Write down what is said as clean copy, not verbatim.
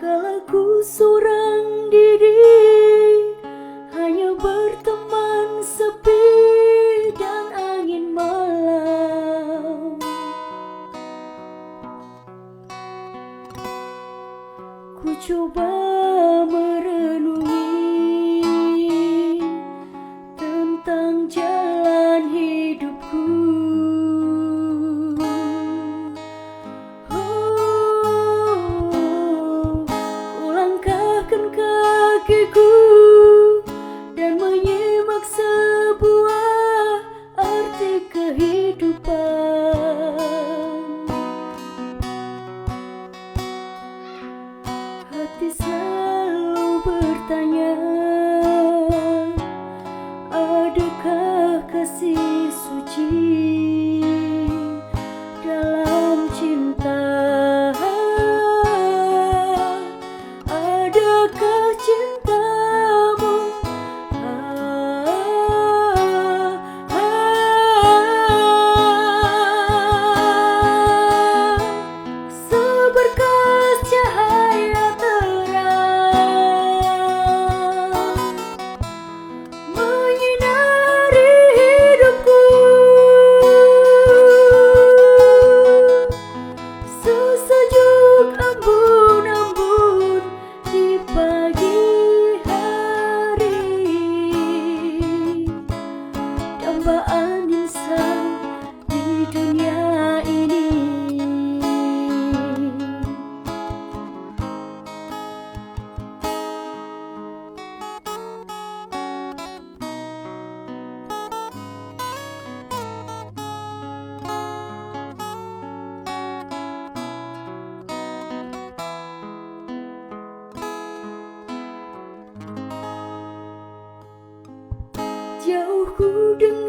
Kala ku seorang diri, hanya berteman sepi dan angin malam. Ku coba merenungi tentang jalan hidupku. Kakiku dan menyimak sebuah arti kehidupan. Hati selalu bertanya, adakah kasih suci dalam cinta? Adakah cintamu seberkas cahaya terang menyinari hidupku, sesejuk embun-embun di pagi hari, dambaan insan di dunia ini. Jauh ku dengar